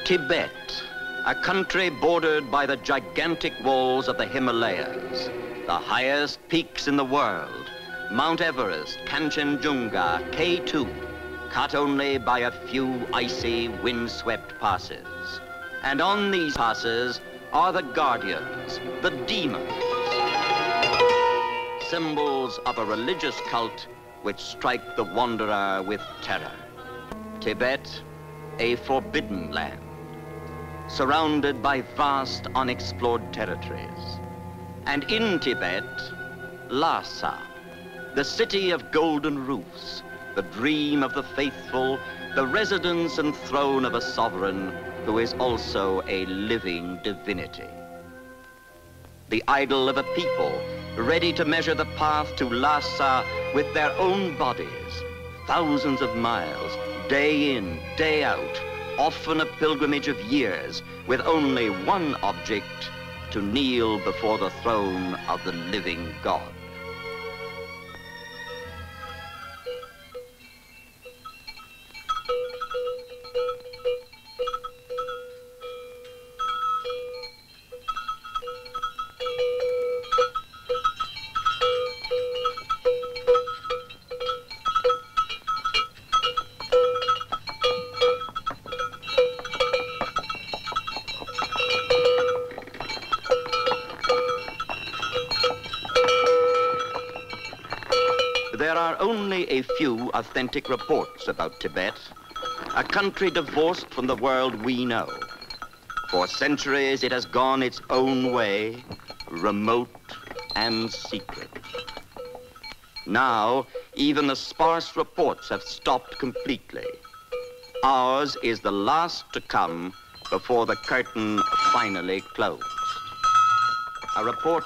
Tibet, a country bordered by the gigantic walls of the Himalayas, the highest peaks in the world, Mount Everest, Kanchenjunga, K2, cut only by a few icy, wind-swept passes. And on these passes are the guardians, the demons, symbols of a religious cult which strike the wanderer with terror. Tibet, a forbidden land, surrounded by vast unexplored territories. And in Tibet, Lhasa, the city of golden roofs, the dream of the faithful, the residence and throne of a sovereign who is also a living divinity. The idol of a people ready to measure the path to Lhasa with their own bodies, thousands of miles, day in, day out, often a pilgrimage of years, with only one object, to kneel before the throne of the living God. There are only a few authentic reports about Tibet, a country divorced from the world we know. For centuries it has gone its own way, remote and secret. Now, even the sparse reports have stopped completely. Ours is the last to come before the curtain finally closed. A report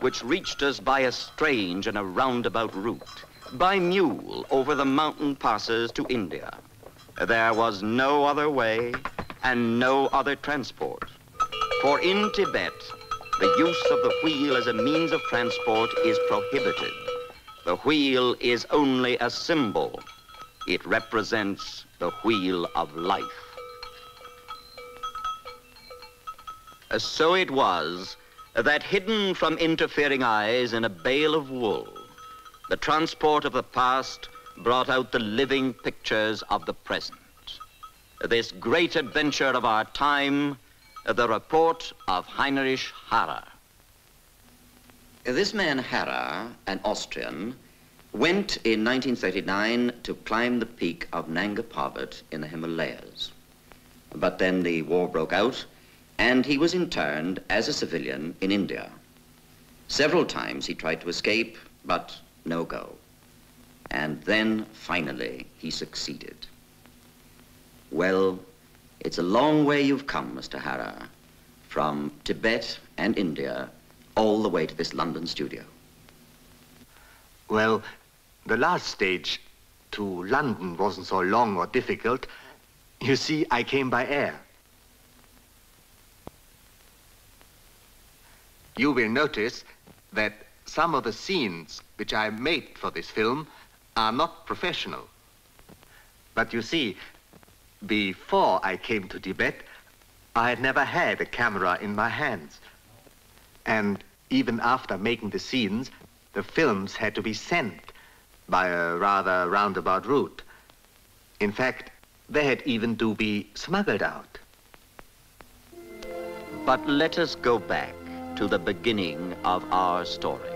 which reached us by a strange and a roundabout route, by mule over the mountain passes to India. There was no other way and no other transport. For in Tibet, the use of the wheel as a means of transport is prohibited. The wheel is only a symbol. It represents the wheel of life. So it was that hidden from interfering eyes in a bale of wool, the transport of the past brought out the living pictures of the present. This great adventure of our time, the report of Heinrich Harrer. This man Harrer, an Austrian, went in 1939 to climb the peak of Nanga Parbat in the Himalayas. But then the war broke out, and he was interned as a civilian in India. Several times he tried to escape, but no go. And then, finally, he succeeded. Well, it's a long way you've come, Mr. Harrer, from Tibet and India all the way to this London studio. Well, the last stage to London wasn't so long or difficult. You see, I came by air. You will notice that some of the scenes which I made for this film are not professional. But you see, before I came to Tibet, I had never had a camera in my hands. And even after making the scenes, the films had to be sent by a rather roundabout route. In fact, they had even to be smuggled out. But let us go back to the beginning of our story.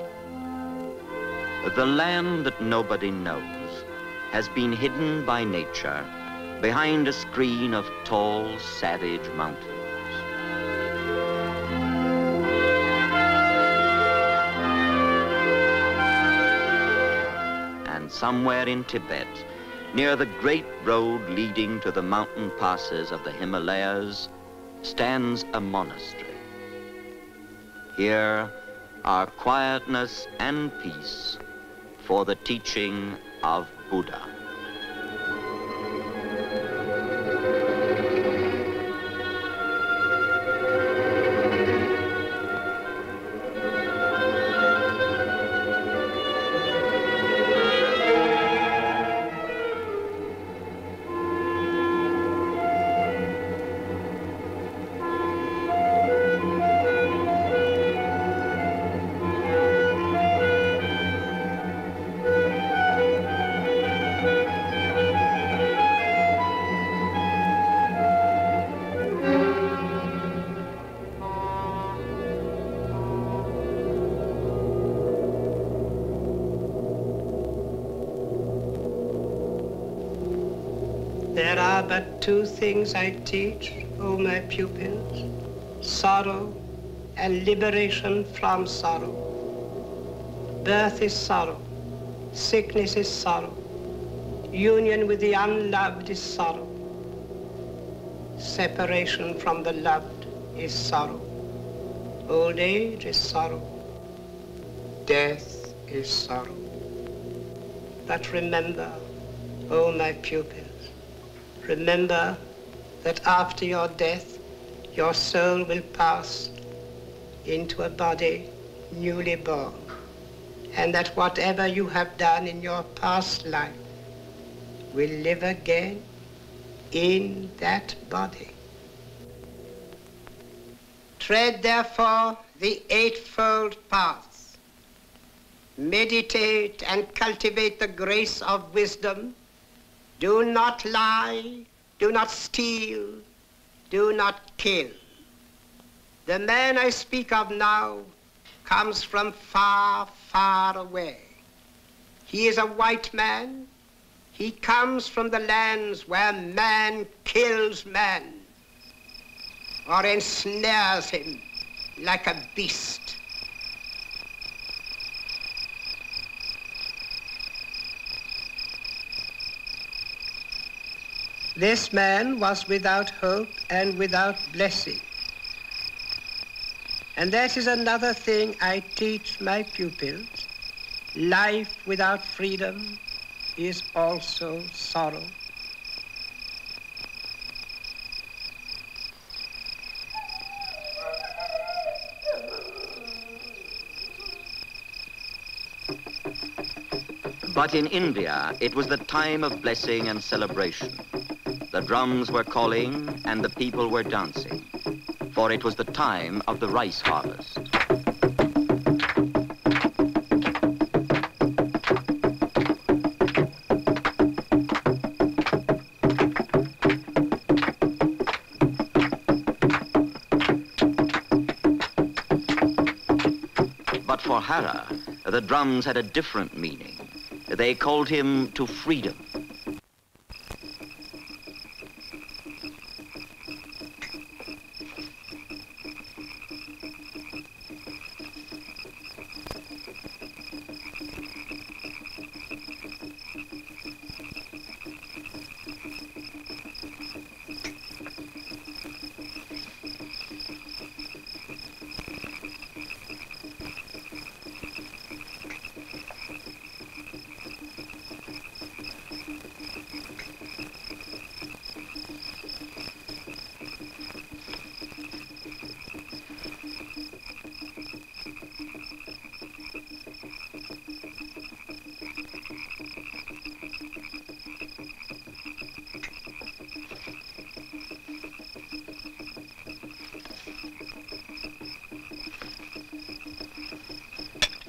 The land that nobody knows has been hidden by nature behind a screen of tall, savage mountains. And somewhere in Tibet, near the great road leading to the mountain passes of the Himalayas, stands a monastery. Here are quietness and peace for the teaching of Buddha. There are but two things I teach, O my pupils, sorrow and liberation from sorrow. Birth is sorrow, sickness is sorrow, union with the unloved is sorrow, separation from the loved is sorrow, old age is sorrow, death is sorrow. But remember, O my pupils, remember that after your death, your soul will pass into a body newly born, and that whatever you have done in your past life will live again in that body. Tread therefore the eightfold paths. Meditate and cultivate the grace of wisdom. Do not lie, do not steal, do not kill. The man I speak of now comes from far, far away. He is a white man. He comes from the lands where man kills man or ensnares him like a beast. This man was without hope and without blessing. And that is another thing I teach my pupils. Life without freedom is also sorrow. But in India, it was the time of blessing and celebration. The drums were calling and the people were dancing, for it was the time of the rice harvest. But for Hara, the drums had a different meaning. They called him to freedom.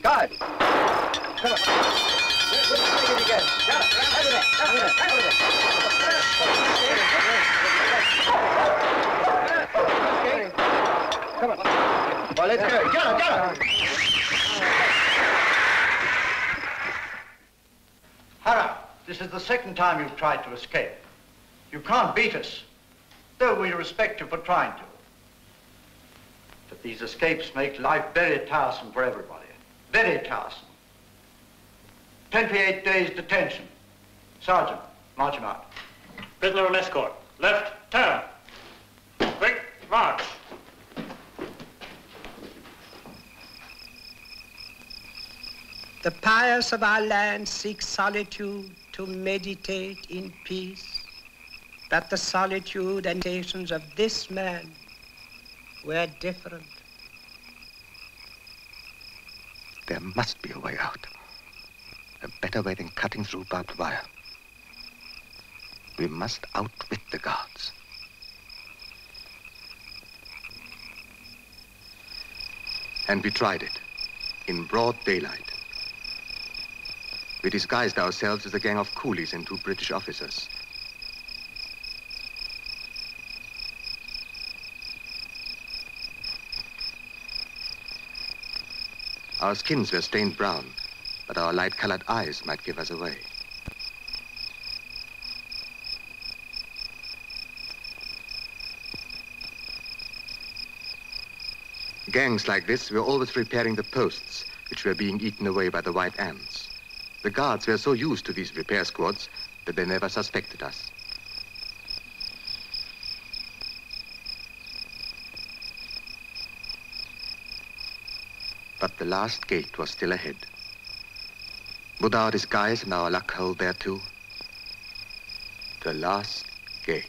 Guard! Come on. We'll take it again. Over there. Come on. Well, let's go. Get him! Hara, this is the second time you've tried to escape. You can't beat us, though we respect you for trying to. But these escapes make life very tiresome for everybody. Very tiresome. 28 days detention. Sergeant, march him out. Prisoner on escort. Left, turn. Quick, march. The pious of our land seek solitude to meditate in peace, but the solitude and meditations of this man were different. There must be a way out. A better way than cutting through barbed wire. We must outwit the guards. And we tried it, in broad daylight. We disguised ourselves as a gang of coolies and 2 British officers. Our skins were stained brown, but our light-colored eyes might give us away. Gangs like this were always repairing the posts, which were being eaten away by the white ants. The guards were so used to these repair squads that they never suspected us. But the last gate was still ahead. Would our disguise and our luck hold there too? The last gate.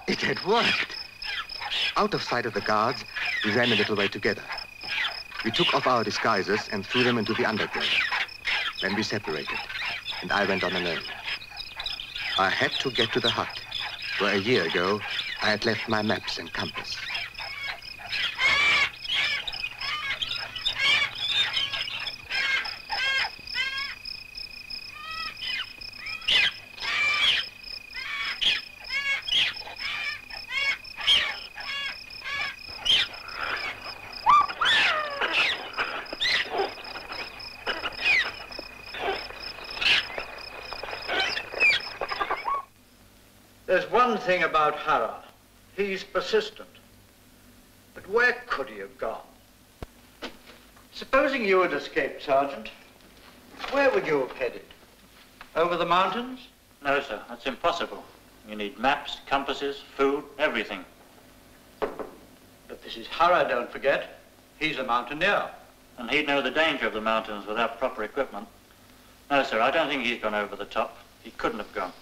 It had worked. Out of sight of the guards, we ran a little way together. We took off our disguises and threw them into the undergrowth. Then we separated, and I went on alone. I had to get to the hut, where a year ago I had left my maps and compass. There's one thing about Hara. He's persistent. But where could he have gone? Supposing you had escaped, Sergeant, where would you have headed? Over the mountains? No, sir, that's impossible. You need maps, compasses, food, everything. But this is Hara, don't forget. He's a mountaineer. And he'd know the danger of the mountains without proper equipment. No, sir, I don't think he's gone over the top. He couldn't have gone.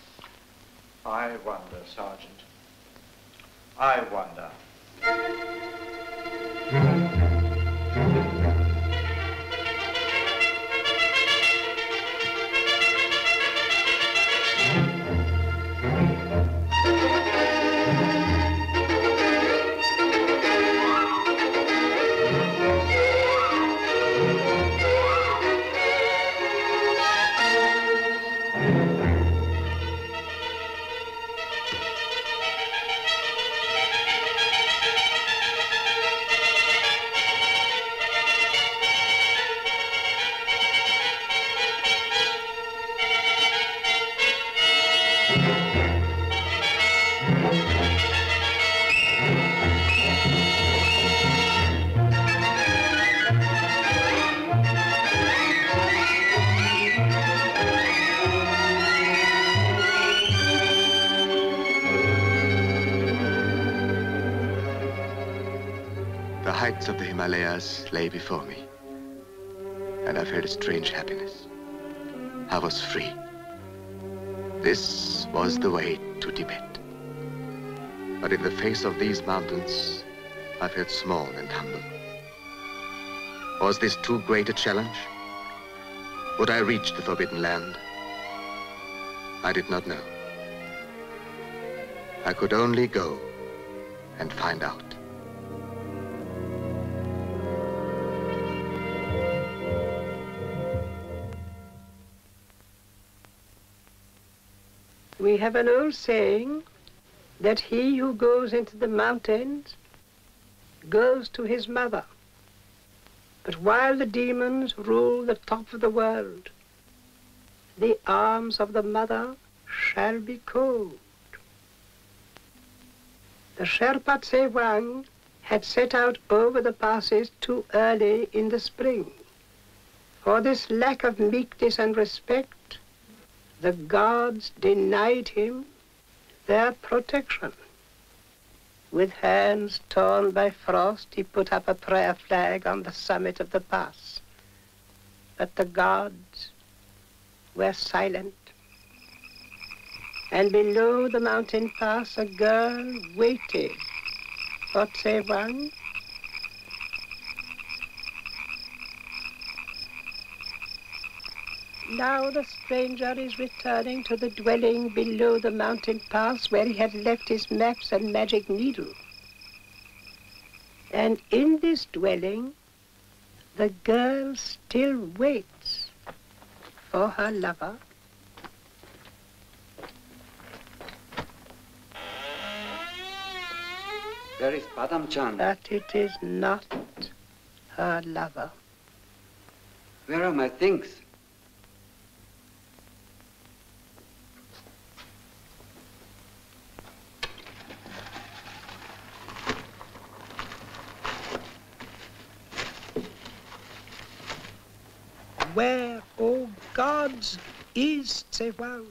I wonder, Sergeant. I wonder. The heights of the Himalayas lay before me, and I felt a strange happiness. I was free. This was the way to Tibet. But in the face of these mountains, I felt small and humble. Was this too great a challenge? Would I reach the forbidden land? I did not know. I could only go and find out. We have an old saying that he who goes into the mountains goes to his mother. But while the demons rule the top of the world, the arms of the mother shall be cold. The Sherpa Tsewang had set out over the passes too early in the spring. For this lack of meekness and respect, the gods denied him their protection. With hands torn by frost, he put up a prayer flag on the summit of the pass. But the gods were silent. And below the mountain pass, a girl waited for Tsewang. Now the stranger is returning to the dwelling below the mountain pass where he had left his maps and magic needle. And in this dwelling, The girl still waits for her lover. Where is Padam Chand? But it is not her lover. Where are my things? Where, O gods, is Tsewang?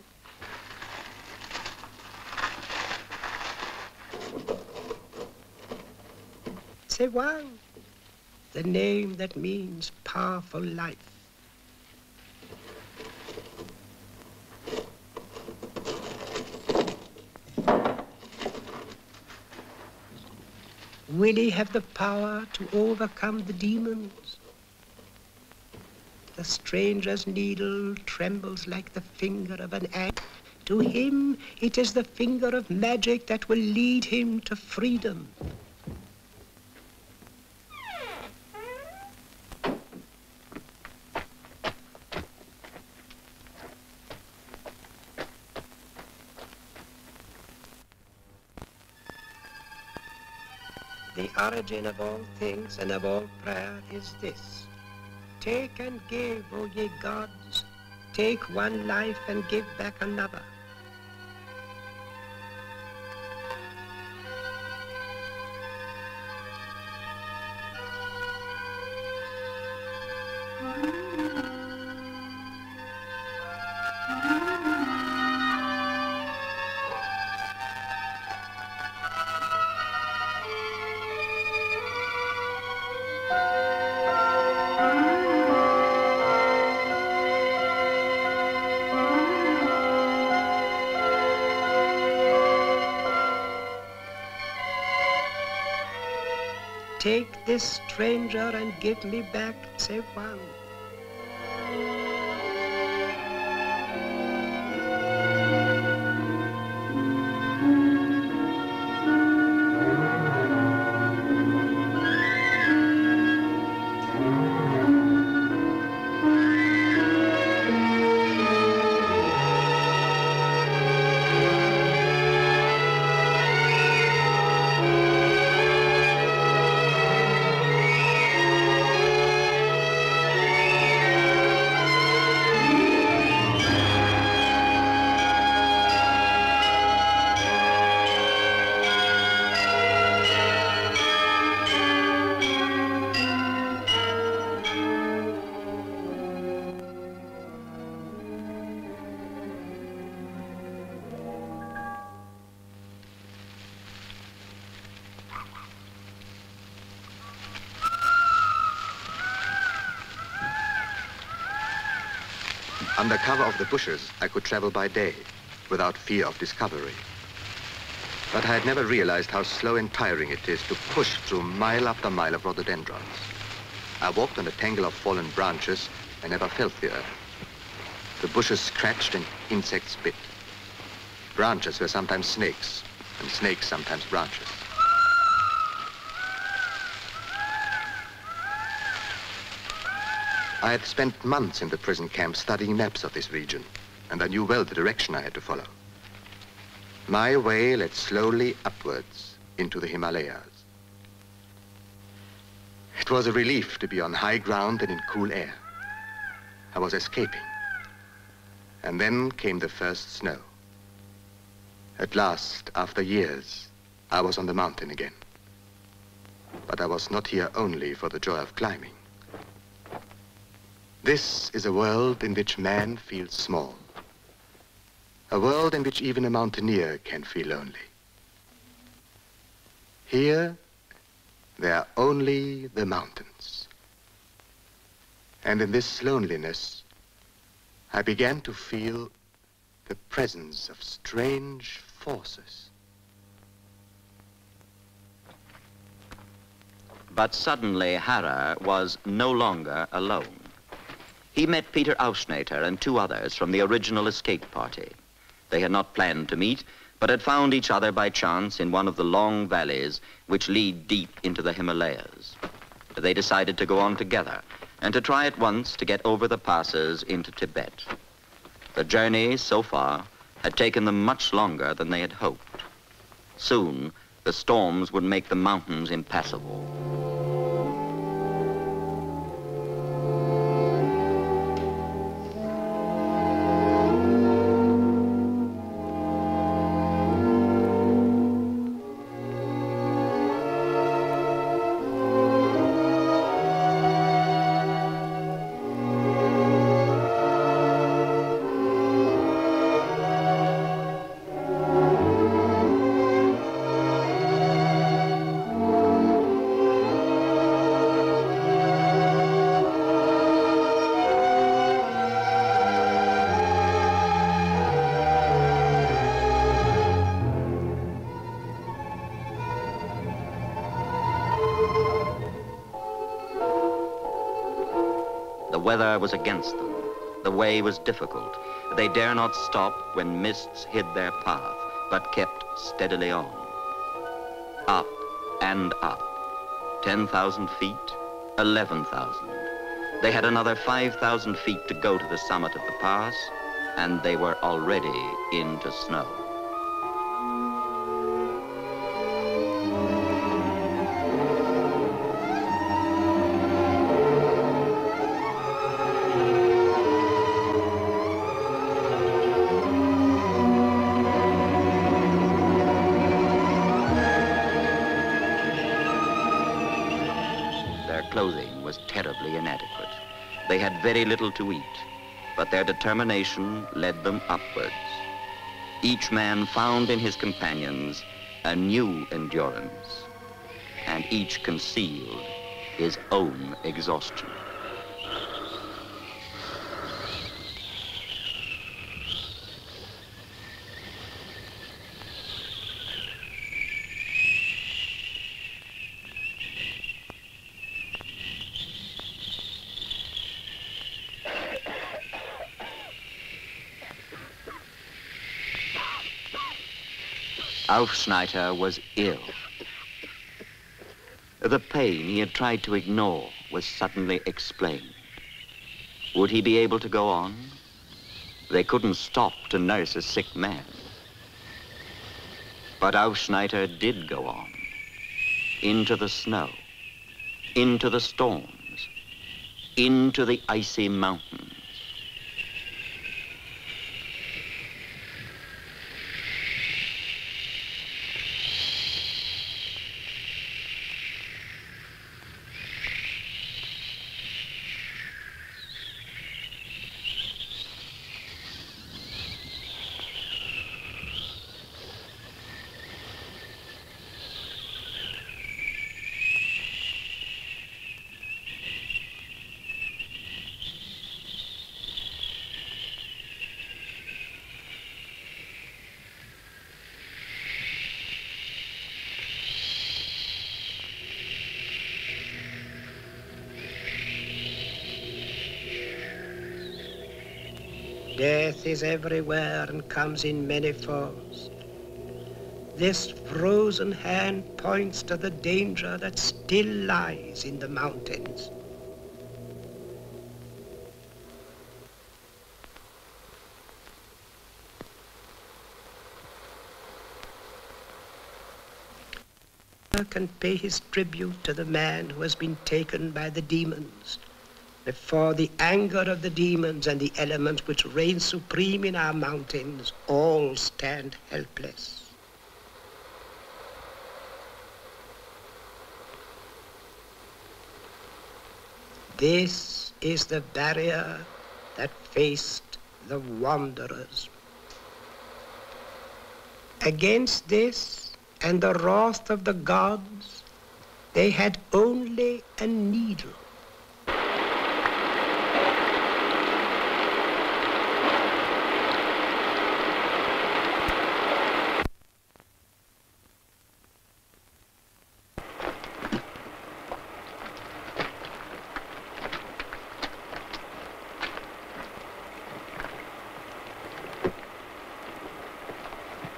Tsewang, the name that means powerful life. Will he have the power to overcome the demons? The stranger's needle trembles like the finger of an axe. To him, it is the finger of magic that will lead him to freedom. The origin of all things and of all prayer is this. Take and give, O ye gods. Take one life and give back another. Take this stranger and give me back Tsewang. Under cover of the bushes, I could travel by day without fear of discovery. But I had never realized how slow and tiring it is to push through mile after mile of rhododendrons. I walked on a tangle of fallen branches and never felt the earth. The bushes scratched and insects bit. Branches were sometimes snakes, and snakes sometimes branches. I had spent months in the prison camp studying maps of this region, and I knew well the direction I had to follow. My way led slowly upwards into the Himalayas. It was a relief to be on high ground and in cool air. I was escaping. And then came the first snow. At last, after years, I was on the mountain again. But I was not here only for the joy of climbing. This is a world in which man feels small. A world in which even a mountaineer can feel lonely. Here, there are only the mountains. And in this loneliness, I began to feel the presence of strange forces. But suddenly Hara was no longer alone. He met Peter Ausschneiter and two others from the original escape party. They had not planned to meet, but had found each other by chance in one of the long valleys which lead deep into the Himalayas. they decided to go on together and to try at once to get over the passes into Tibet. The journey, so far, had taken them much longer than they had hoped. Soon, the storms would make the mountains impassable. The weather was against them. The way was difficult. They dare not stop when mists hid their path, but kept steadily on. Up and up. 10,000 feet, 11,000. They had another 5,000 feet to go to the summit of the pass, and they were already into snow. Clothing was terribly inadequate. They had very little to eat, but their determination led them upwards. Each man found in his companions a new endurance, and each concealed his own exhaustion. Aufschneider was ill. The pain he had tried to ignore was suddenly explained. Would he be able to go on? They couldn't stop to nurse a sick man. But Aufschneider did go on, into the snow, into the storms, into the icy mountains. Death is everywhere and comes in many forms. This frozen hand points to the danger that still lies in the mountains. Can pay his tribute to the man who has been taken by the demons, before the anger of the demons and the elements which reign supreme in our mountains all stand helpless. This is the barrier that faced the wanderers. Against this and the wrath of the gods, they had only a needle.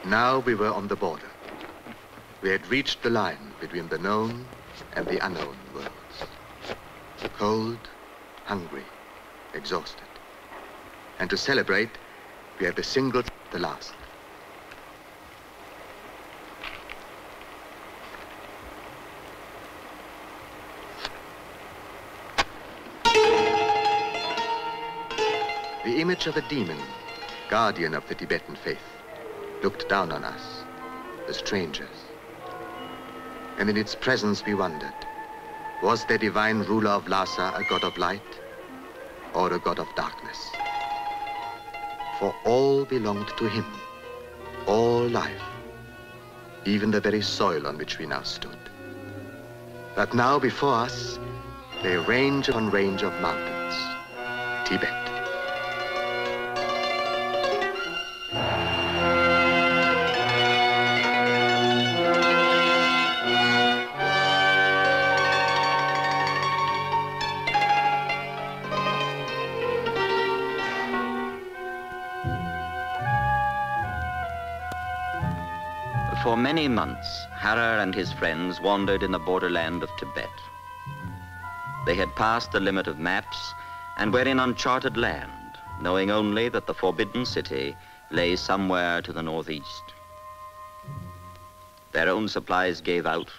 Now we were on the border. We had reached the line between the known and the unknown worlds. cold, hungry, exhausted. And to celebrate, we have the single, the last. The image of a demon, guardian of the Tibetan faith, looked down on us, the strangers. And in its presence we wondered, was the divine ruler of Lhasa a god of light or a god of darkness? For all belonged to him, all life, even the very soil on which we now stood. But now before us lay range upon range of mountains, Tibet. For many months, Hara and his friends wandered in the borderland of Tibet. They had passed the limit of maps and were in uncharted land, knowing only that the forbidden city lay somewhere to the northeast. Their own supplies gave out,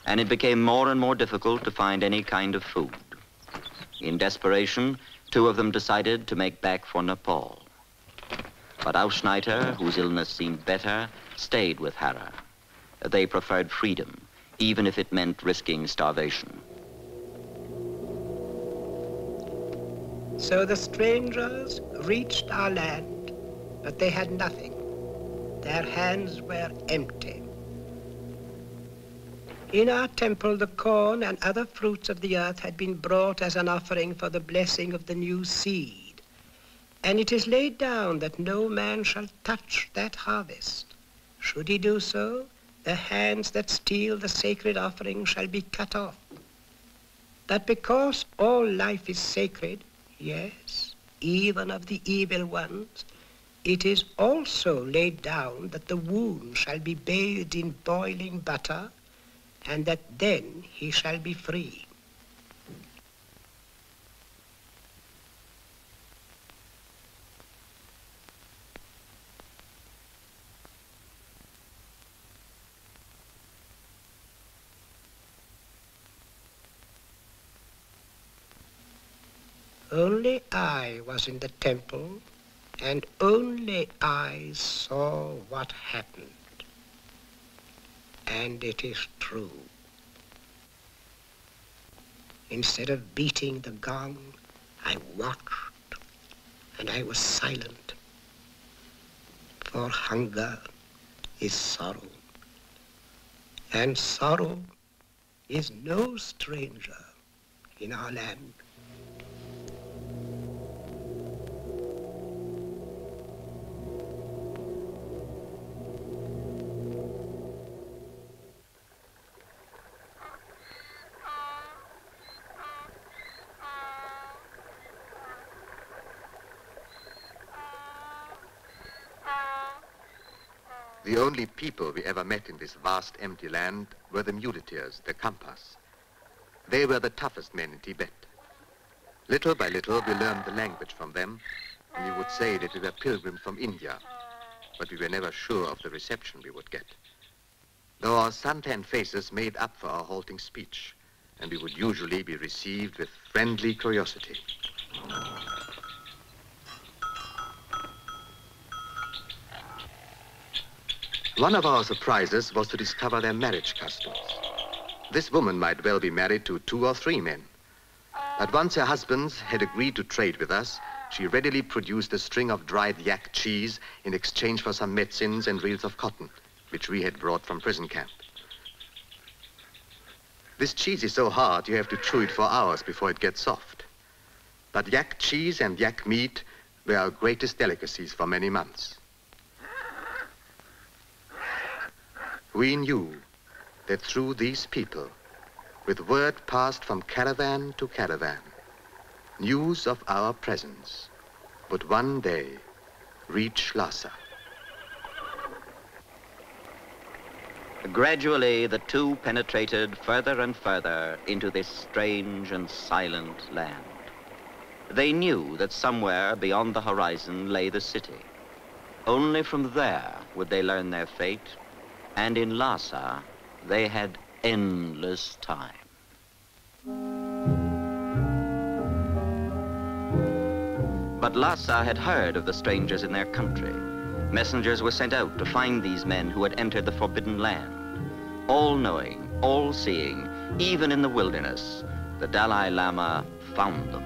and it became more and more difficult to find any kind of food. In desperation, two of them decided to make back for Nepal. But Ausschneider, whose illness seemed better, stayed with Hara. They preferred freedom, even if it meant risking starvation. So the strangers reached our land, but they had nothing. Their hands were empty. In our temple, the corn and other fruits of the earth had been brought as an offering for the blessing of the new seed. And it is laid down that no man shall touch that harvest. Should he do so, the hands that steal the sacred offering shall be cut off. That because all life is sacred, yes, even of the evil ones, it is also laid down that the wound shall be bathed in boiling butter, and that then he shall be free. Only I was in the temple, and only I saw what happened. And it is true. Instead of beating the gong, I watched, and I was silent. For hunger is sorrow, and sorrow is no stranger in our land. The only people we ever met in this vast empty land were the muleteers, the Kampas. They were the toughest men in Tibet. Little by little, we learned the language from them, and we would say that we were pilgrims from India, but we were never sure of the reception we would get. Though our suntanned faces made up for our halting speech, and we would usually be received with friendly curiosity. One of our surprises was to discover their marriage customs. This woman might well be married to 2 or 3 men. But once her husbands had agreed to trade with us, she readily produced a string of dried yak cheese in exchange for some medicines and reels of cotton, which we had brought from prison camp. This cheese is so hard you have to chew it for hours before it gets soft. But yak cheese and yak meat were our greatest delicacies for many months. We knew that through these people, with word passed from caravan to caravan, news of our presence would one day reach Lhasa. Gradually, the two penetrated further and further into this strange and silent land. They knew that somewhere beyond the horizon lay the city. Only from there would they learn their fate, and in Lhasa, they had endless time. But Lhasa had heard of the strangers in their country. Messengers were sent out to find these men who had entered the forbidden land. All-knowing, all-seeing, even in the wilderness, the Dalai Lama found them.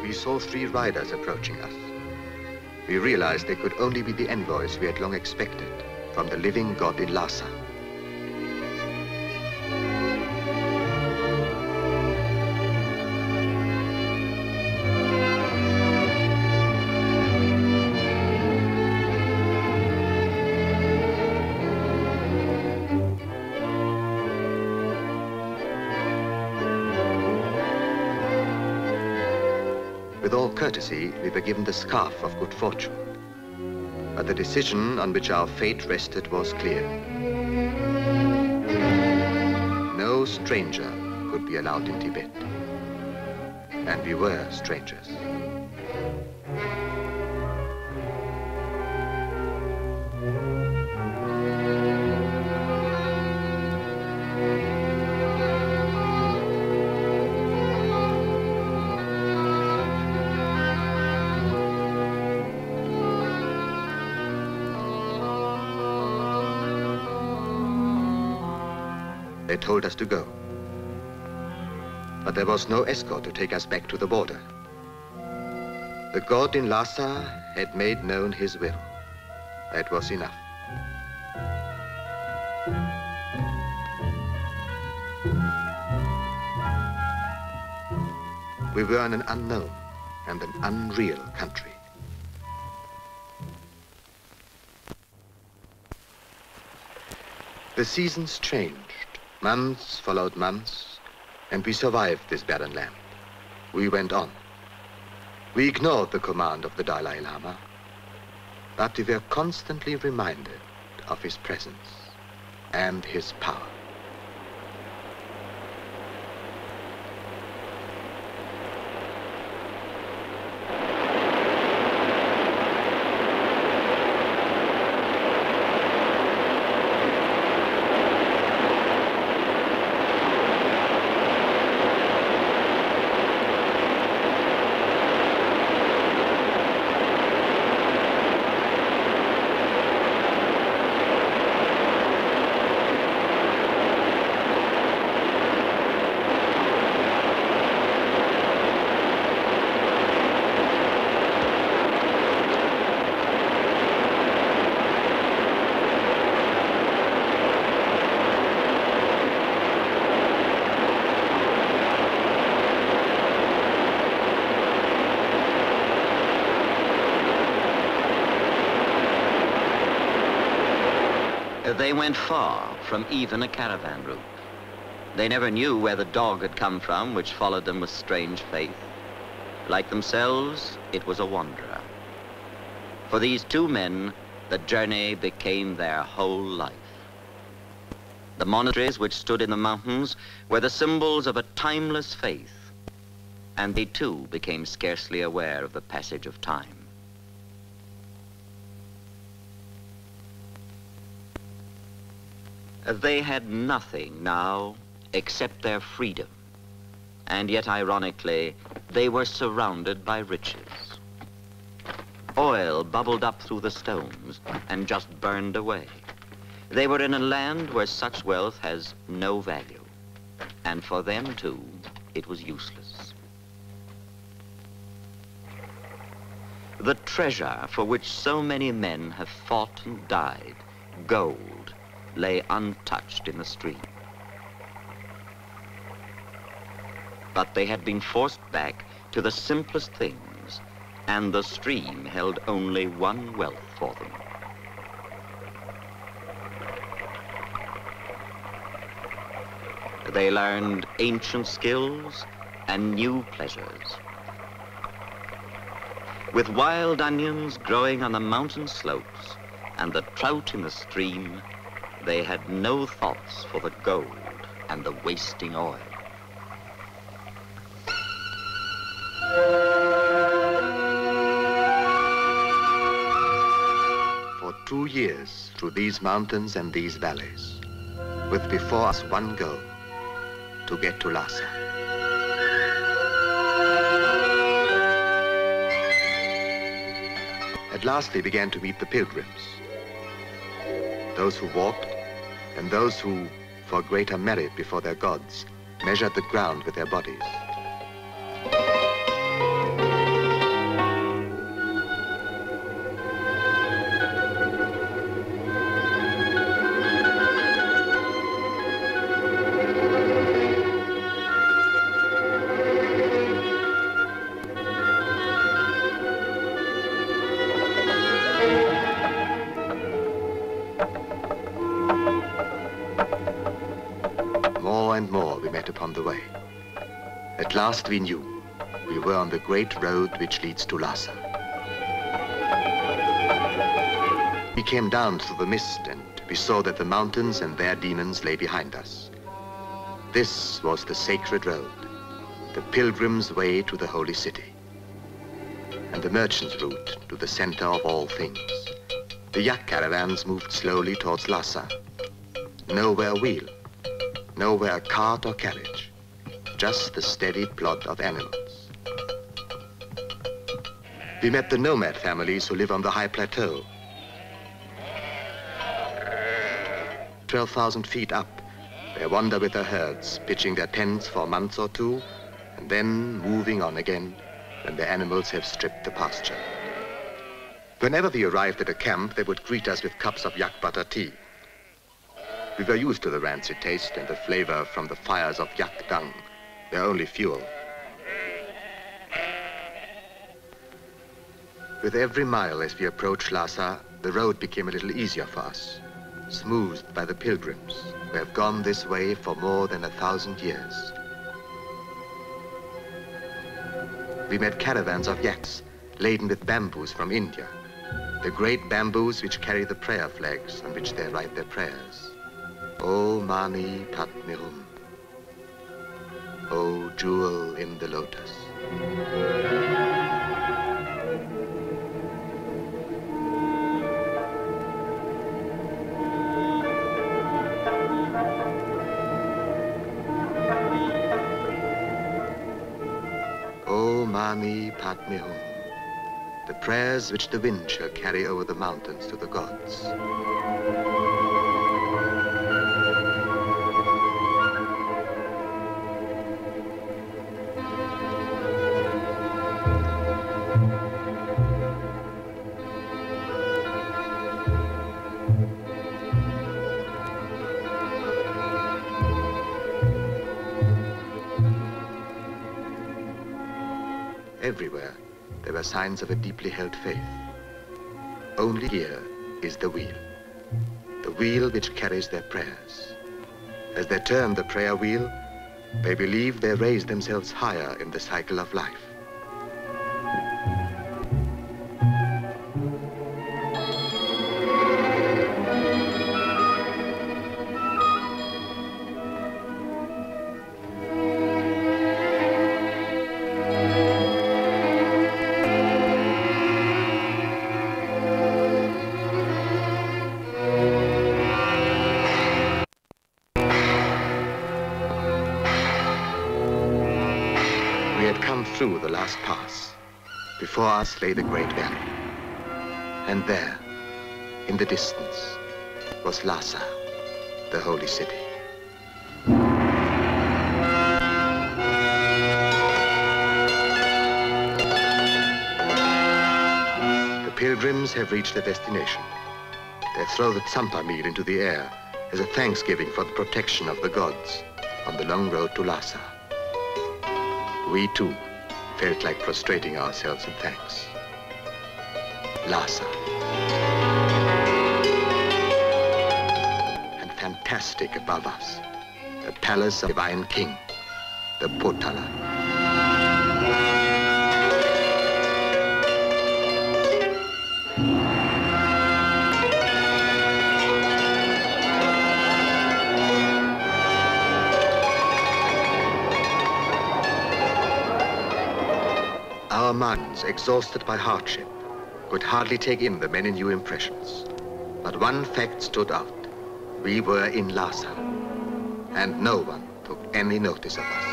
We saw 3 riders approaching us. We realized they could only be the envoys we had long expected from the living god in Lhasa. With all courtesy, we were given the scarf of good fortune. But the decision on which our fate rested was clear. No stranger could be allowed in Tibet. And we were strangers. They told us to go. But there was no escort to take us back to the border. The god in Lhasa had made known his will. That was enough. We were in an unknown and an unreal country. The seasons changed. Months followed months, and we survived this barren land. We went on. We ignored the command of the Dalai Lama, but we were constantly reminded of his presence and his power. They went far from even a caravan route. They never knew where the dog had come from, which followed them with strange faith. Like themselves, it was a wanderer. For these 2 men, the journey became their whole life. The monasteries which stood in the mountains were the symbols of a timeless faith, and they too became scarcely aware of the passage of time. They had nothing now except their freedom, and yet ironically, they were surrounded by riches. Oil bubbled up through the stones and just burned away. They were in a land where such wealth has no value, and for them too, it was useless. The treasure for which so many men have fought and died, gold, lay untouched in the stream. But they had been forced back to the simplest things, and the stream held only one wealth for them. They learned ancient skills and new pleasures. With wild onions growing on the mountain slopes and the trout in the stream, they had no thoughts for the gold and the wasting oil. For 2 years, through these mountains and these valleys, with before us one goal, to get to Lhasa. At last we began to meet the pilgrims, those who walked and those who, for greater merit before their gods, measured the ground with their bodies. Upon the way. At last we knew we were on the great road which leads to Lhasa. We came down through the mist and we saw that the mountains and their demons lay behind us. This was the sacred road, the pilgrim's way to the holy city, and the merchant's route to the center of all things. The yak caravans moved slowly towards Lhasa. Nowhere a wheel, nowhere a cart or carriage, just the steady plod of animals. We met the nomad families who live on the high plateau. 12,000 feet up, they wander with their herds, pitching their tents for months or two, and then moving on again when the animals have stripped the pasture. Whenever we arrived at a camp, they would greet us with cups of yak butter tea. We were used to the rancid taste and the flavor from the fires of yak dung, their only fuel. With every mile as we approached Lhasa, the road became a little easier for us, smoothed by the pilgrims who have gone this way for more than 1,000 years. We met caravans of yaks laden with bamboos from India, the great bamboos which carry the prayer flags on which they write their prayers. O Mani Padme Hum, O jewel in the lotus. O Mani Padme Hum, the prayers which the wind shall carry over the mountains to the gods. Everywhere, there were signs of a deeply held faith. Only here is the wheel which carries their prayers. As they turn the prayer wheel, they believe they raise themselves higher in the cycle of life. Through the last pass. Before us lay the great valley. And there, in the distance, was Lhasa, the holy city. pilgrims have reached their destination. They throw the tsampa meal into the air as a thanksgiving for the protection of the gods on the long road to Lhasa. We too felt like prostrating ourselves in thanks. Lhasa. And fantastic above us, the palace of the divine king, the Potala. Our minds, exhausted by hardship, could hardly take in the many new impressions. But one fact stood out. We were in Lhasa, and no one took any notice of us.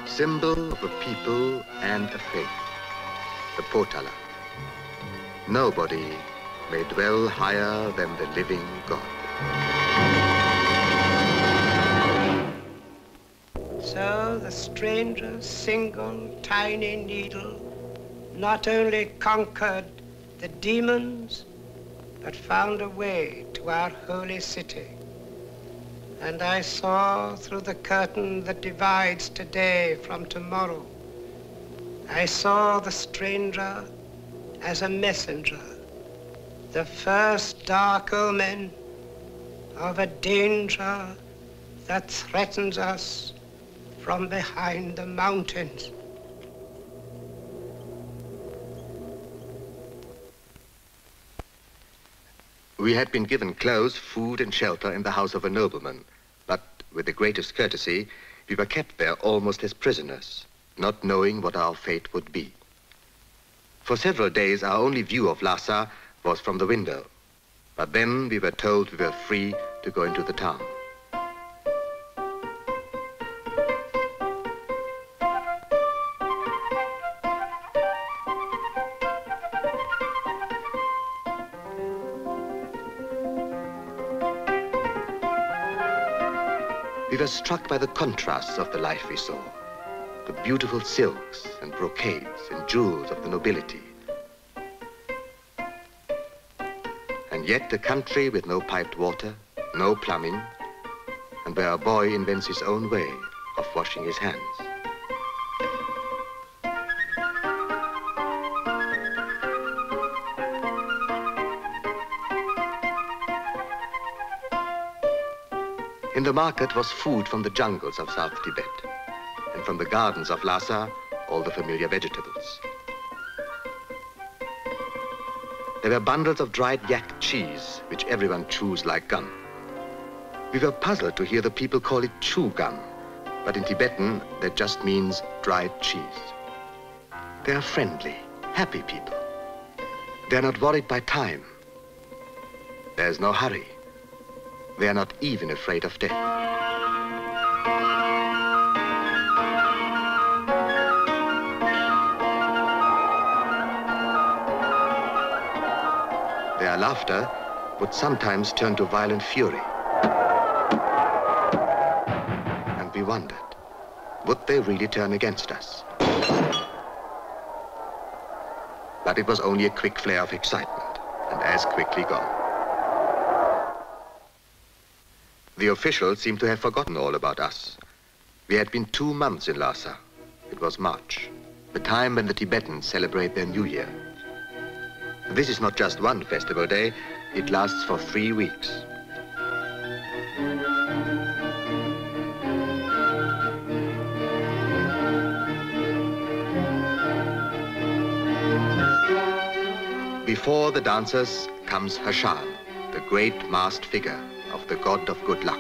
Symbol of a people and a faith, the Potala. Nobody may dwell higher than the living God. So the stranger's single tiny needle not only conquered the demons, but found a way to our holy city. And I saw through the curtain that divides today from tomorrow. I saw the stranger as a messenger, the first dark omen of a danger that threatens us from behind the mountains. We had been given clothes, food, and shelter in the house of a nobleman, but with the greatest courtesy, we were kept there almost as prisoners, not knowing what our fate would be. For several days, our only view of Lhasa was from the window, but then we were told we were free to go into the town. We were struck by the contrasts of the life we saw, the beautiful silks and brocades and jewels of the nobility. And yet a country with no piped water, no plumbing, and where a boy invents his own way of washing his hands. In the market was food from the jungles of South Tibet, and from the gardens of Lhasa, all the familiar vegetables. There were bundles of dried yak cheese, which everyone chews like gum. We were puzzled to hear the people call it chew gum, but in Tibetan, that just means dried cheese. They are friendly, happy people. They are not worried by time. There's no hurry. They are not even afraid of death. Their laughter would sometimes turn to violent fury. And we wondered, would they really turn against us? But it was only a quick flare of excitement, and as quickly gone. The officials seemed to have forgotten all about us. We had been 2 months in Lhasa. It was March, the time when the Tibetans celebrate their New Year. This is not just one festival day, it lasts for 3 weeks. Before the dancers comes Hashan, the great masked figure of the god of good luck.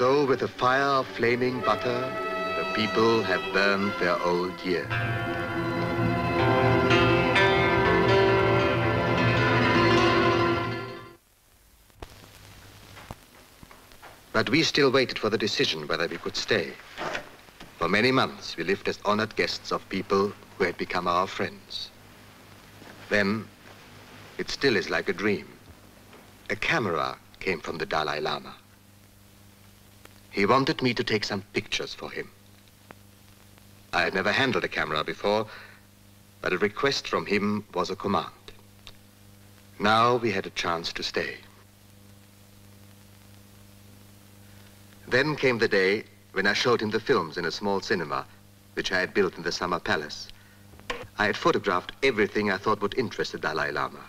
So with the fire of flaming butter, the people have burned their old year. But we still waited for the decision whether we could stay. For many months, we lived as honored guests of people who had become our friends. Then, it still is like a dream. A camera came from the Dalai Lama. He wanted me to take some pictures for him. I had never handled a camera before, but a request from him was a command. Now we had a chance to stay. Then came the day when I showed him the films in a small cinema, which I had built in the Summer Palace. I had photographed everything I thought would interest the Dalai Lama.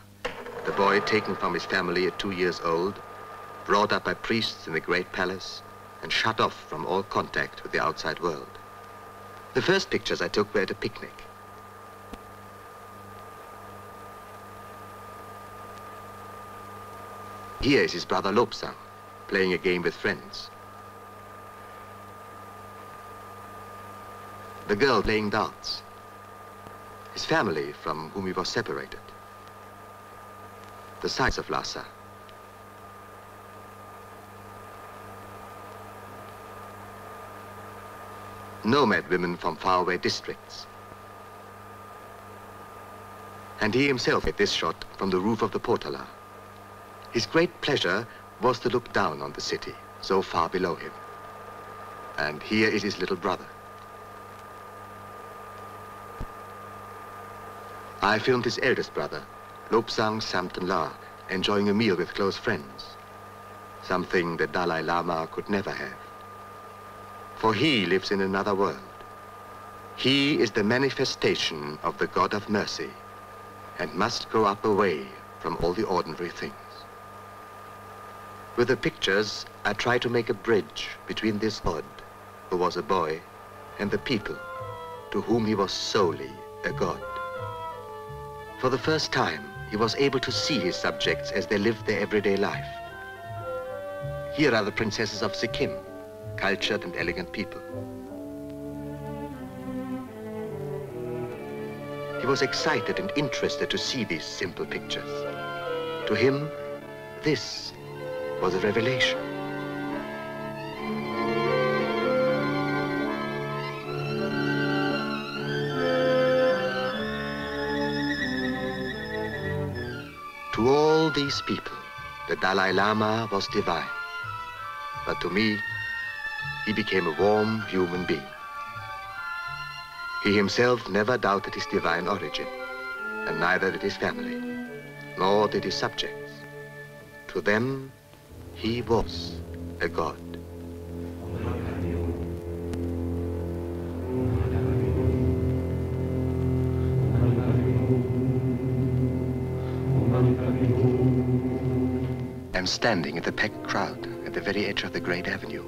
The boy taken from his family at 2 years old, brought up by priests in the great palace, and shut off from all contact with the outside world. The first pictures I took were at a picnic. Here is his brother Lobsang, playing a game with friends. The girl playing darts. His family from whom he was separated. The sights of Lhasa. Nomad women from faraway districts. And he himself made this shot from the roof of the Potala. His great pleasure was to look down on the city, so far below him. And here is his little brother. I filmed his eldest brother, Lobsang Samten La, enjoying a meal with close friends, something the Dalai Lama could never have. For he lives in another world. He is the manifestation of the God of mercy and must grow up away from all the ordinary things. With the pictures, I try to make a bridge between this God, who was a boy, and the people, to whom he was solely a God. For the first time, he was able to see his subjects as they lived their everyday life. Here are the princesses of Sikkim, cultured and elegant people. He was excited and interested to see these simple pictures. To him, this was a revelation. To all these people, the Dalai Lama was divine. But to me, he became a warm human being. He himself never doubted his divine origin, and neither did his family, nor did his subjects. To them, he was a god. I'm standing in the packed crowd at the very edge of the great avenue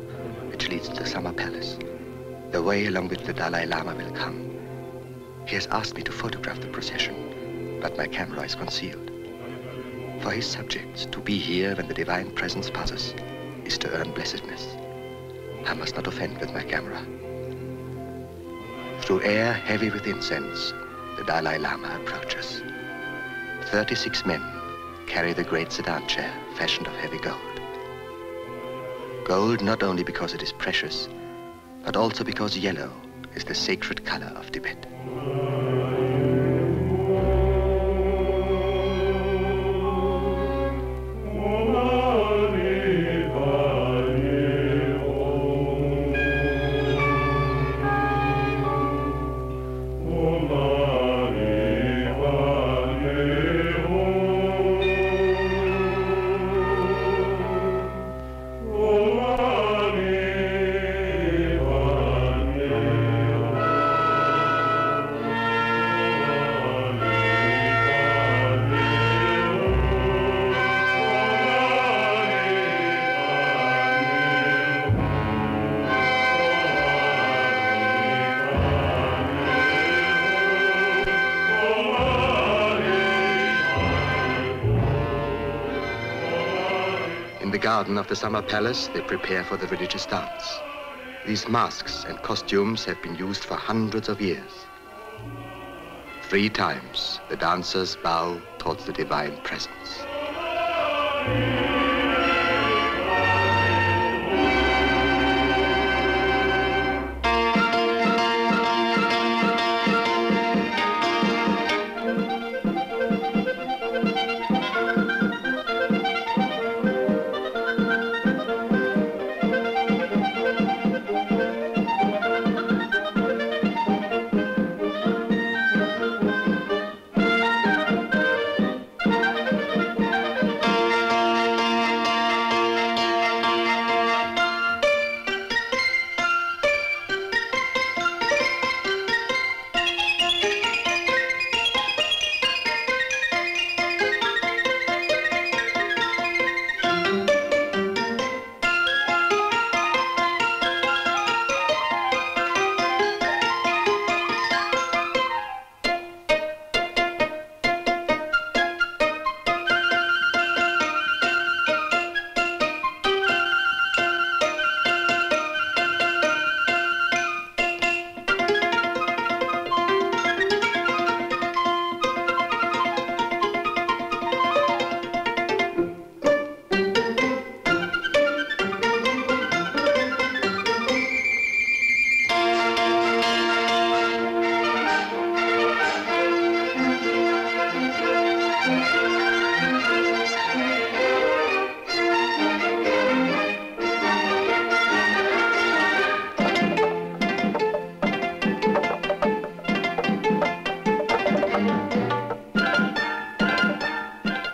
which leads to the Summer Palace, the way along which the Dalai Lama will come. He has asked me to photograph the procession, but my camera is concealed. For his subjects, to be here when the divine presence passes is to earn blessedness. I must not offend with my camera. Through air heavy with incense, the Dalai Lama approaches. 36 men carry the great Седам chair fashioned of heavy gold. Gold not only because it is precious, but also because yellow is the sacred color of Tibet. garden of the summer palace, they prepare for the religious dance. These masks and costumes have been used for hundreds of years. 3 times, the dancers bow towards the divine presence.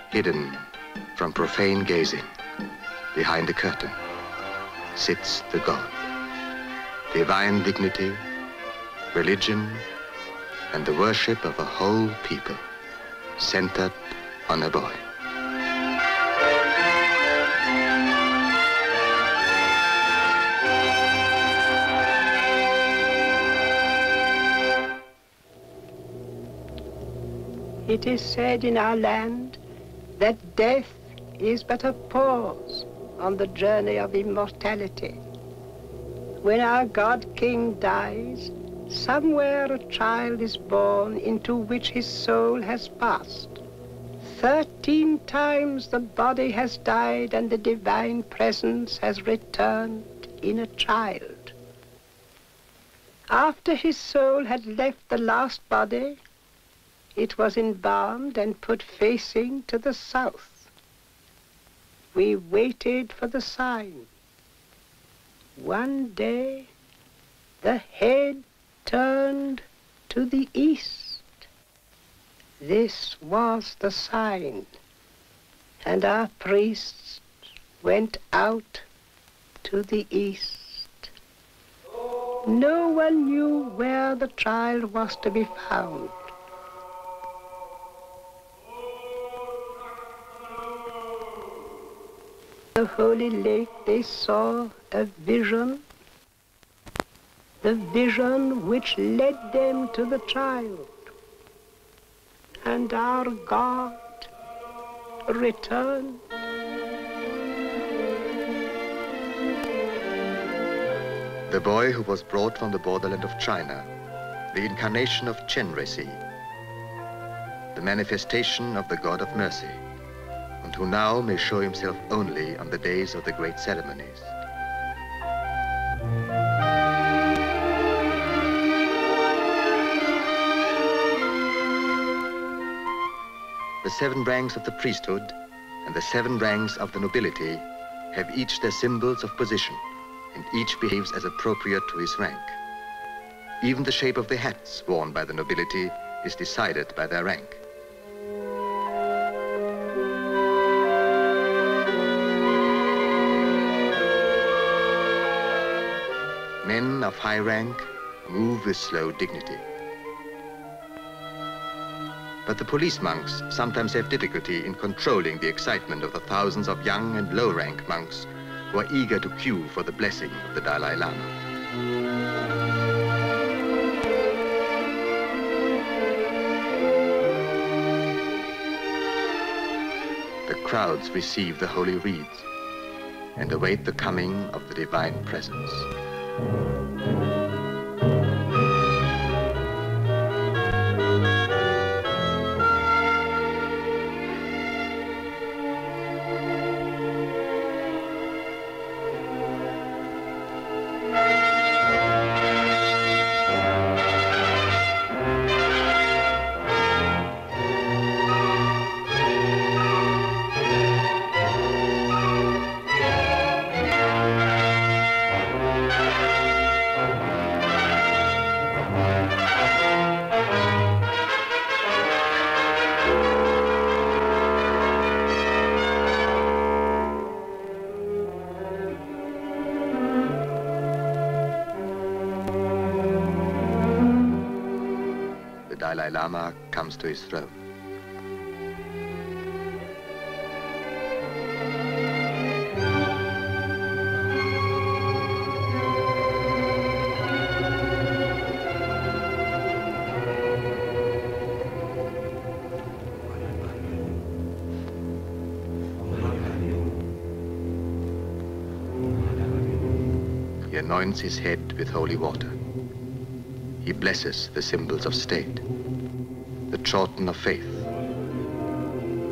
Hidden from profane gazing, behind the curtain, sits the God. Divine dignity, religion, and the worship of a whole people, centered on a boy. It is said in our land that death is but a pause on the journey of immortality. When our God-King dies, somewhere a child is born into which his soul has passed. 13 times the body has died and the divine presence has returned in a child. After his soul had left the last body, it was embalmed and put facing to the south. We waited for the sign. One day, the head turned to the east. This was the sign, and our priests went out to the east. No one knew where the child was to be found. The holy lake, they saw a vision, the vision which led them to the child. And our God returned. The boy who was brought from the borderland of China, the incarnation of Chenresi, the manifestation of the God of mercy, and who now may show himself only on the days of the great ceremonies. The 7 ranks of the priesthood and the 7 ranks of the nobility have each their symbols of position, and each behaves as appropriate to his rank. Even the shape of the hats worn by the nobility is decided by their rank. Men of high rank move with slow dignity. But the police monks sometimes have difficulty in controlling the excitement of the thousands of young and low-rank monks who are eager to queue for the blessing of the Dalai Lama. The crowds receive the holy reeds. and await the coming of the divine presence. The Dalai Lama comes to his throne. He anoints his head with holy water. He blesses the symbols of state, the Chorten of faith,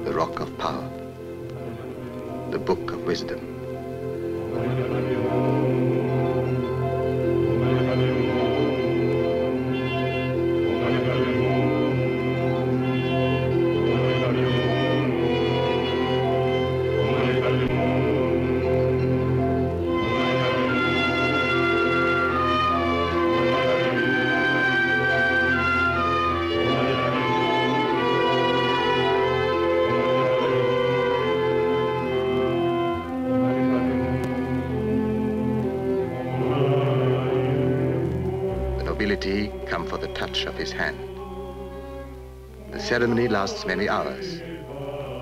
the rock of power, the book of wisdom. Come for the touch of his hand. The ceremony lasts many hours,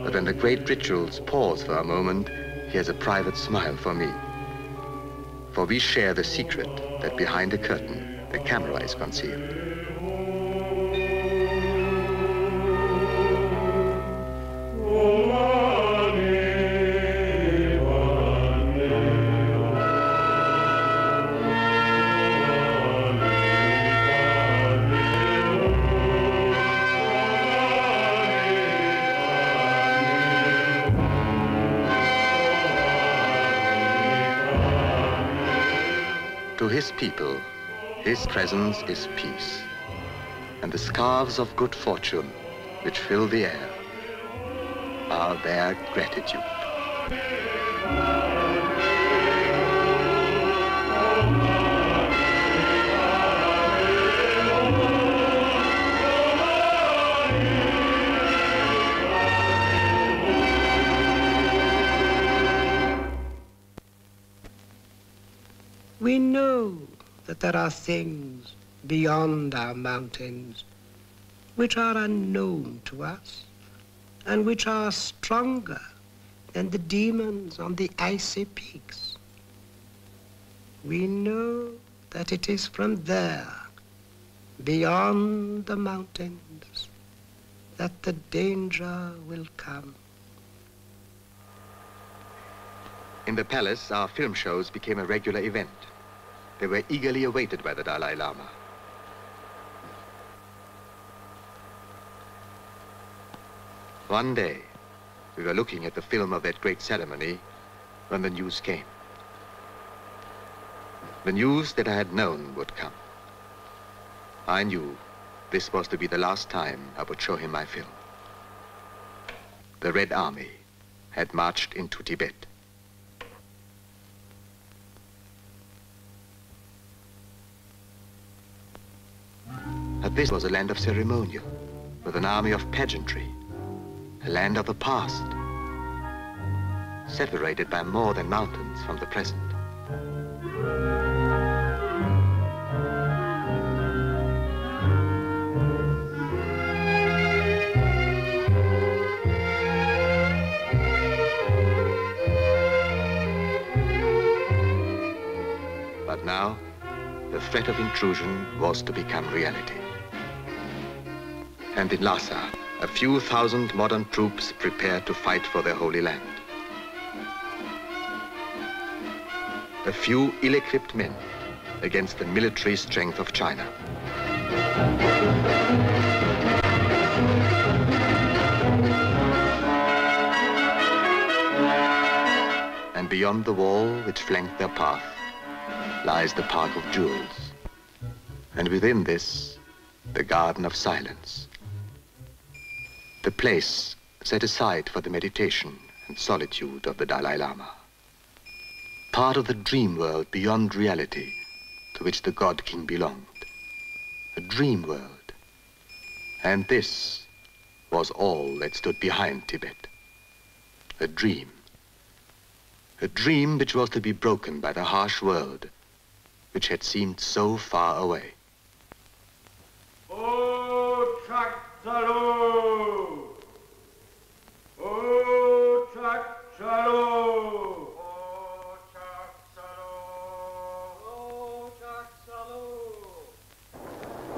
but when the great rituals pause for a moment, he has a private smile for me. For we share the secret that behind the curtain, the camera is concealed. To his people, his presence is peace, and the scarves of good fortune which fill the air are their gratitude. We know that there are things beyond our mountains which are unknown to us and which are stronger than the demons on the icy peaks. We know that it is from there, beyond the mountains, that the danger will come. In the palace, our film shows became a regular event. They were eagerly awaited by the Dalai Lama. One day, we were looking at the film of that great ceremony when the news came. The news that I had known would come. I knew this was to be the last time I would show him my film. The Red Army had marched into Tibet. But this was a land of ceremonial, with an army of pageantry, a land of the past, separated by more than mountains from the present. But now, the threat of intrusion was to become reality. And in Lhasa, a few thousand modern troops prepared to fight for their holy land. a few ill-equipped men against the military strength of China. And beyond the wall which flanked their path lies the Park of Jewels. And within this, the Garden of Silence. The place set aside for the meditation and solitude of the Dalai Lama. Part of the dream world beyond reality to which the God King belonged. A dream world. And this was all that stood behind Tibet. A dream. A dream which was to be broken by the harsh world which had seemed so far away. O Chak Salu! O Chak Salu! O Chak Salu! O Chak Salu!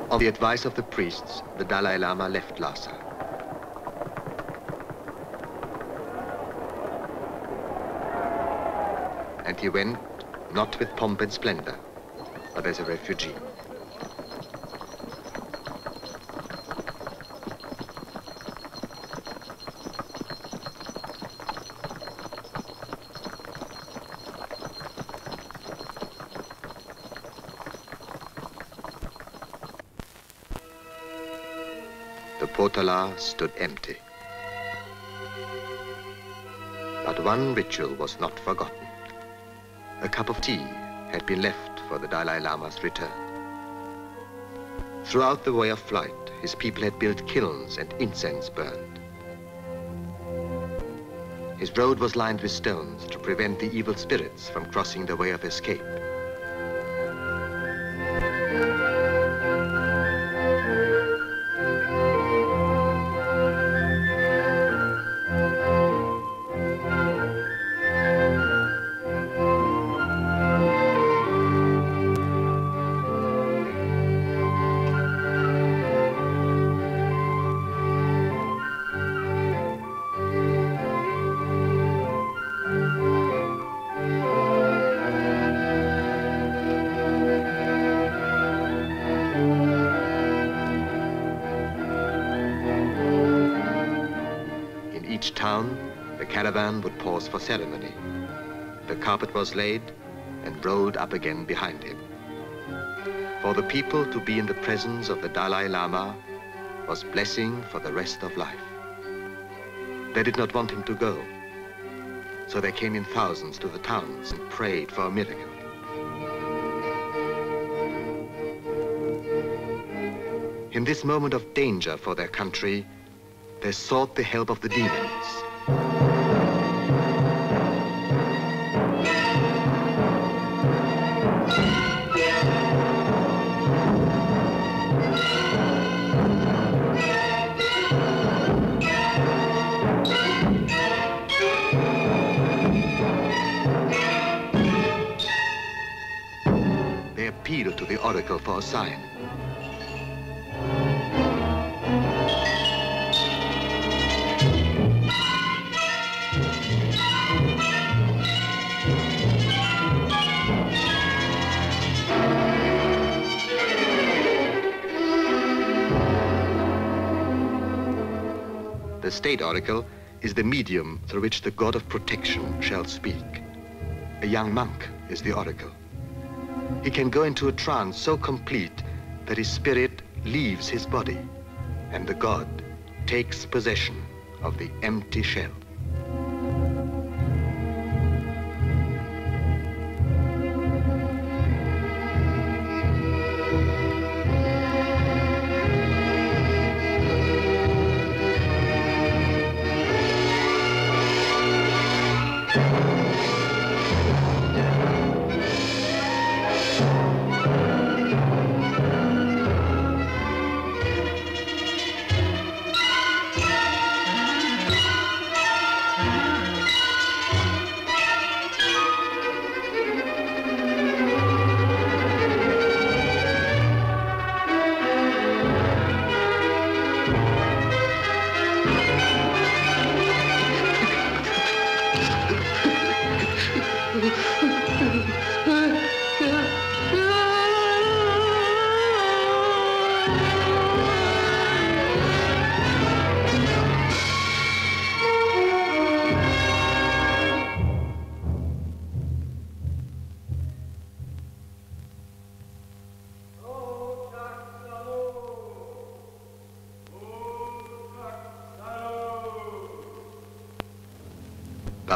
On the advice of the priests, the Dalai Lama left Lhasa. And he went not with pomp and splendor, but as a refugee. The potala stood empty. But one ritual was not forgotten. A cup of tea had been left for the Dalai Lama's return. Throughout the way of flight, his people had built kilns and incense burned. His road was lined with stones to prevent the evil spirits from crossing the way of escape. Each town, the caravan would pause for ceremony. The carpet was laid and rolled up again behind him. For the people to be in the presence of the Dalai Lama was blessing for the rest of life. They did not want him to go, so they came in thousands to the towns and prayed for a miracle. In this moment of danger for their country, they sought the help of the demons. They appealed to the oracle for a sign. The state oracle is the medium through which the god of protection shall speak. A young monk is the oracle. He can go into a trance so complete that his spirit leaves his body, and the god takes possession of the empty shell.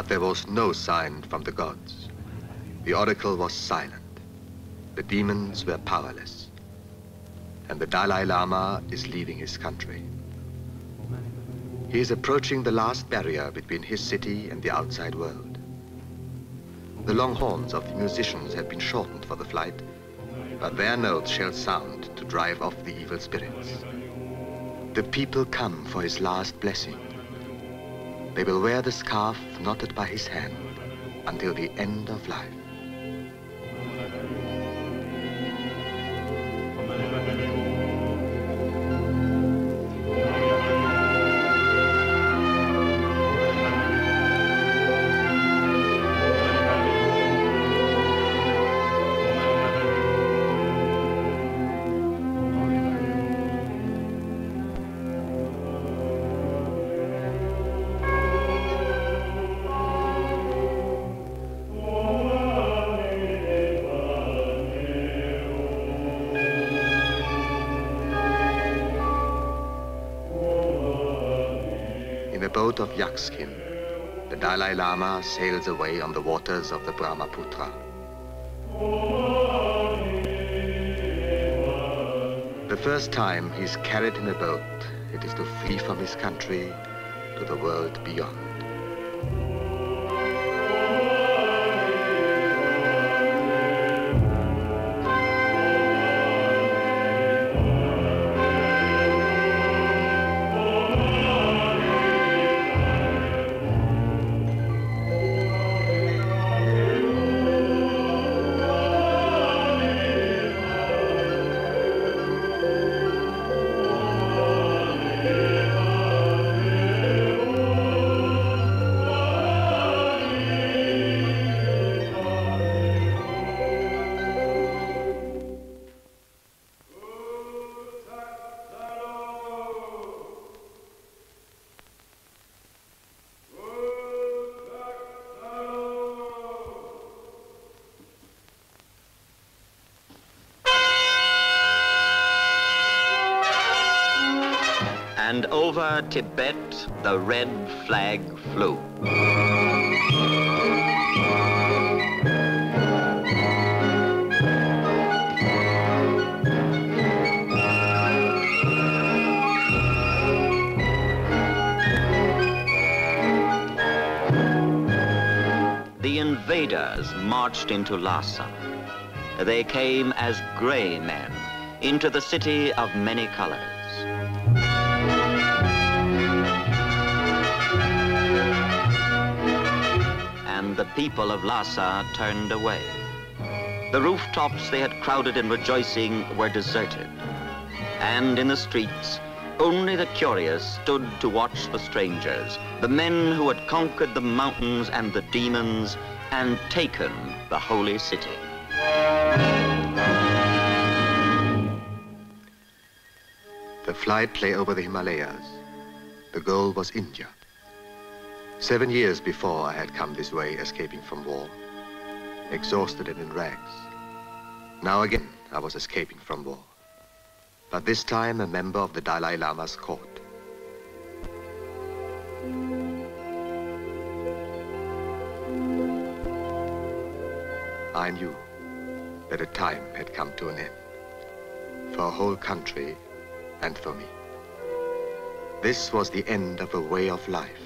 But there was no sign from the gods. The oracle was silent. The demons were powerless. And the Dalai Lama is leaving his country. He is approaching the last barrier between his city and the outside world. The long horns of the musicians have been shortened for the flight, but their notes shall sound to drive off the evil spirits. The people come for his last blessing. They will wear the scarf knotted by his hand until the end of life. Of yakskin, the Dalai Lama sails away on the waters of the Brahmaputra. The first time he's carried in a boat, it is to flee from his country to the world beyond. And over Tibet, the red flag flew. The invaders marched into Lhasa. They came as gray men into the city of many colors. And the people of Lhasa turned away. The rooftops they had crowded in rejoicing were deserted. And in the streets, only the curious stood to watch the strangers, the men who had conquered the mountains and the demons and taken the holy city. The flight lay over the Himalayas. The goal was India. 7 years before I had come this way, escaping from war, exhausted and in rags. Now again, I was escaping from war. But this time, a member of the Dalai Lama's court. I knew that a time had come to an end, for a whole country and for me. This was the end of a way of life.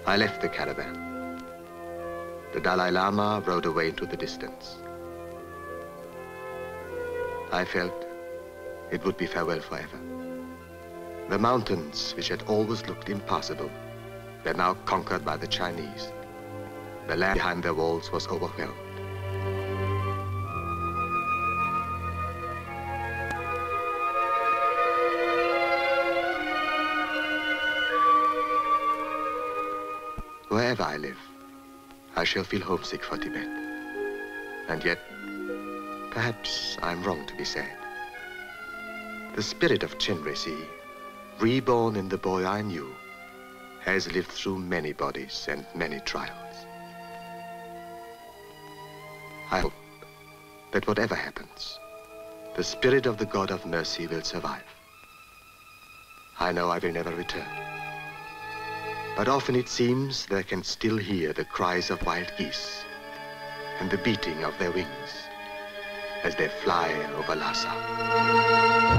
I left the caravan. The Dalai Lama rode away into the distance. I felt it would be farewell forever. The mountains, which had always looked impassable, were now conquered by the Chinese. The land behind their walls was overwhelmed. Wherever I live, I shall feel homesick for Tibet. And yet, perhaps I'm wrong to be sad. The spirit of Chenresi, reborn in the boy I knew, has lived through many bodies and many trials. I hope that whatever happens, the spirit of the God of mercy will survive. I know I will never return. But often it seems they can still hear the cries of wild geese and the beating of their wings as they fly over Lhasa.